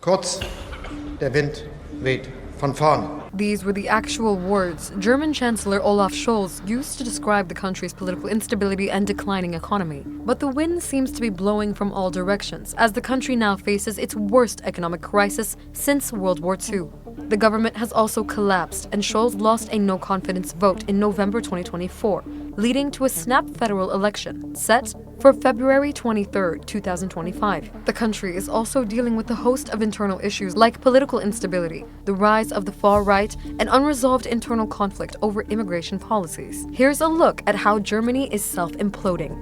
Kurz, der Wind weht von vorn. These were the actual words German Chancellor Olaf Scholz used to describe the country's political instability and declining economy. But the wind seems to be blowing from all directions as the country now faces its worst economic crisis since World War II. The government has also collapsed, and Scholz lost a no-confidence vote in November 2024, leading to a snap federal election set for February 23, 2025. The country is also dealing with a host of internal issues like political instability, the rise of the far right, and unresolved internal conflict over immigration policies. Here's a look at how Germany is self-imploding.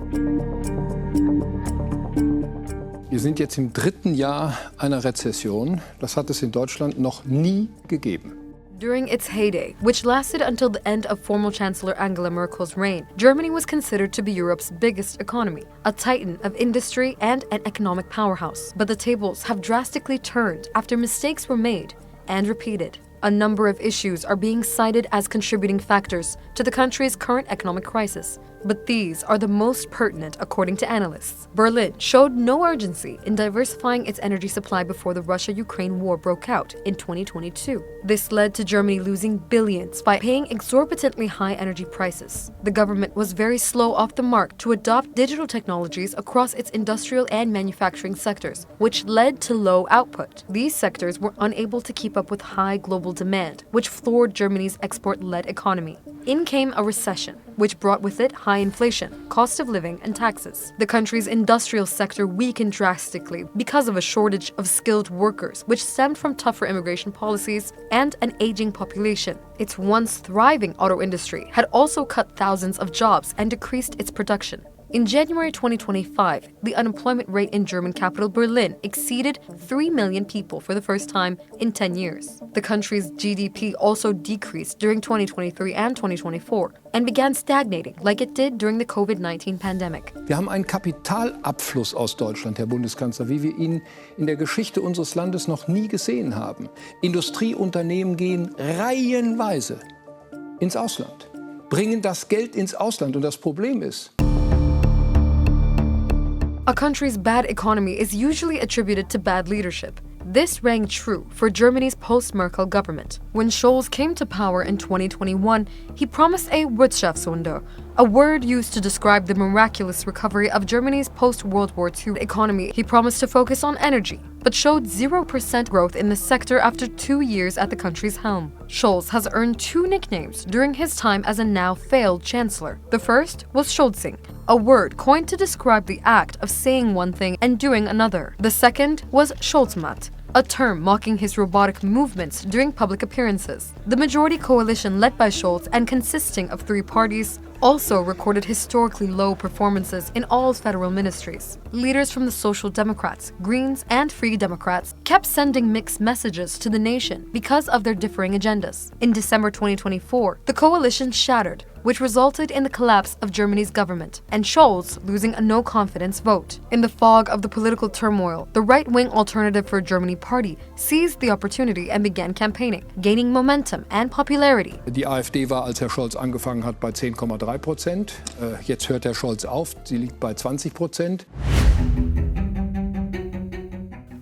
Wir sind jetzt im dritten Jahr einer Rezession. Das hat es in Deutschland noch nie gegeben. During its heyday, which lasted until the end of former Chancellor Angela Merkel's reign, Germany was considered to be Europe's biggest economy, a titan of industry and an economic powerhouse. But the tables have drastically turned after mistakes were made and repeated. A number of issues are being cited as contributing factors to the country's current economic crisis. But these are the most pertinent according to analysts. Berlin showed no urgency in diversifying its energy supply before the Russia-Ukraine war broke out in 2022. This led to Germany losing billions by paying exorbitantly high energy prices. The government was very slow off the mark to adopt digital technologies across its industrial and manufacturing sectors, which led to low output. These sectors were unable to keep up with high global demand, which floored Germany's export-led economy. In came a recession, which brought with it high inflation, cost of living, and taxes. The country's industrial sector weakened drastically because of a shortage of skilled workers, which stemmed from tougher immigration policies and an aging population. Its once thriving auto industry had also cut thousands of jobs and decreased its production. In January 2025, the unemployment rate in German capital Berlin exceeded 3 million people for the first time in 10 years. The country's GDP also decreased during 2023 and 2024 and began stagnating like it did during the COVID-19 pandemic. Wir haben einen Kapitalabfluss aus Deutschland, Herr Bundeskanzler, wie wir ihn in der Geschichte unseres Landes noch nie gesehen haben. Industrieunternehmen gehen reihenweise ins Ausland, bringen das Geld ins Ausland und das Problem ist, a country's bad economy is usually attributed to bad leadership. This rang true for Germany's post-Merkel government. When Scholz came to power in 2021, he promised a Wirtschaftswunder, a word used to describe the miraculous recovery of Germany's post-World War II economy. He promised to focus on energy, but showed 0% growth in the sector after 2 years at the country's helm. Scholz has earned 2 nicknames during his time as a now-failed chancellor. The first was Scholzing, a word coined to describe the act of saying one thing and doing another. The second was Scholzmatt, a term mocking his robotic movements during public appearances. The majority coalition led by Scholz and consisting of 3 parties also recorded historically low performances in all federal ministries. Leaders from the Social Democrats, Greens, and Free Democrats kept sending mixed messages to the nation because of their differing agendas. In December 2024, the coalition shattered, which resulted in the collapse of Germany's government, and Scholz losing a no-confidence vote. In the fog of the political turmoil, the right-wing Alternative for Germany party seized the opportunity and began campaigning, gaining momentum and popularity. die AfD war, als Herr Scholz angefangen hat, bei 10,3%. Jetzt hört Herr Scholz auf, sie liegt bei 20%.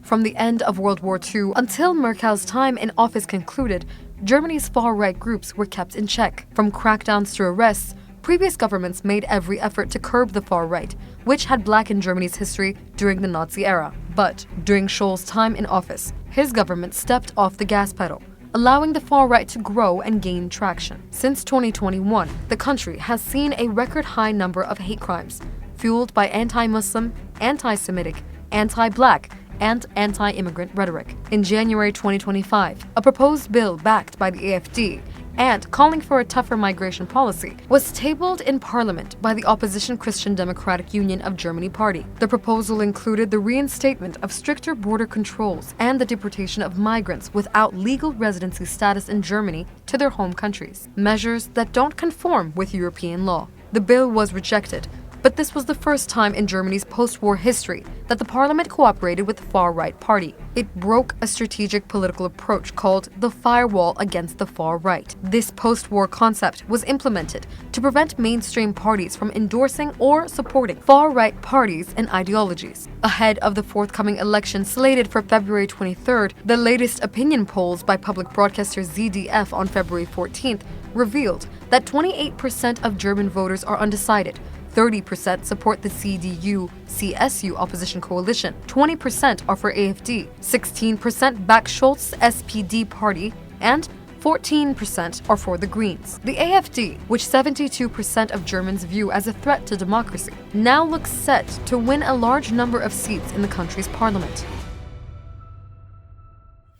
From the end of World War II until Merkel's time in office concluded, Germany's far-right groups were kept in check. From crackdowns to arrests, previous governments made every effort to curb the far-right, which had blackened Germany's history during the Nazi era. But during Scholz's time in office, his government stepped off the gas pedal, allowing the far-right to grow and gain traction. Since 2021, the country has seen a record-high number of hate crimes, fueled by anti-Muslim, anti-Semitic, anti-Black, and anti-immigrant rhetoric. In January 2025, a proposed bill backed by the AfD and calling for a tougher migration policy was tabled in Parliament by the opposition Christian Democratic Union of Germany party. The proposal included the reinstatement of stricter border controls and the deportation of migrants without legal residency status in Germany to their home countries, measures that don't conform with European law. The bill was rejected, But this was the first time in Germany's post-war history that the parliament cooperated with the far-right party. It broke a strategic political approach called the firewall against the far right. This post-war concept was implemented to prevent mainstream parties from endorsing or supporting far-right parties and ideologies. Ahead of the forthcoming election slated for February 23rd, the latest opinion polls by public broadcaster ZDF on February 14th revealed that 28% of German voters are undecided, 30% support the CDU-CSU opposition coalition, 20% are for AfD, 16% back Scholz's SPD party, and 14% are for the Greens. The AfD, which 72% of Germans view as a threat to democracy, now looks set to win a large number of seats in the country's parliament.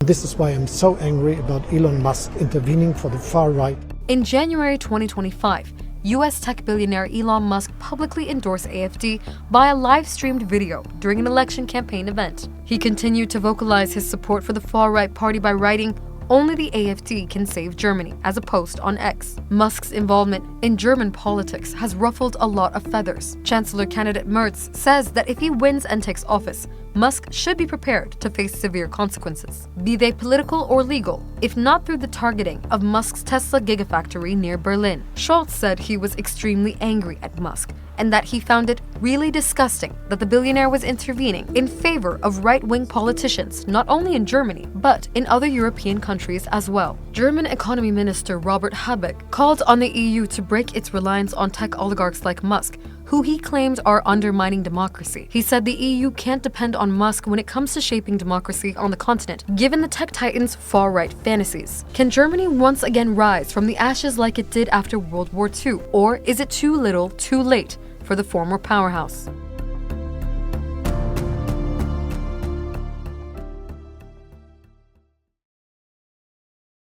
This is why I'm so angry about Elon Musk intervening for the far right. In January 2025, US tech billionaire Elon Musk publicly endorsed AfD via live-streamed video during an election campaign event. He continued to vocalize his support for the far-right party by writing, "Only the AfD can save Germany," as a post on X. Musk's involvement in German politics has ruffled a lot of feathers. Chancellor candidate Merz says that if he wins and takes office, Musk should be prepared to face severe consequences, be they political or legal, if not through the targeting of Musk's Tesla gigafactory near Berlin. Scholz said he was extremely angry at Musk and that he found it really disgusting that the billionaire was intervening in favor of right-wing politicians, not only in Germany, but in other European countries as well. German Economy Minister Robert Habeck called on the EU to break its reliance on tech oligarchs like Musk, who he claims are undermining democracy. He said the EU can't depend on Musk when it comes to shaping democracy on the continent, given the tech titan's far-right fantasies. Can Germany once again rise from the ashes like it did after World War II? Or is it too little, too late for the former powerhouse?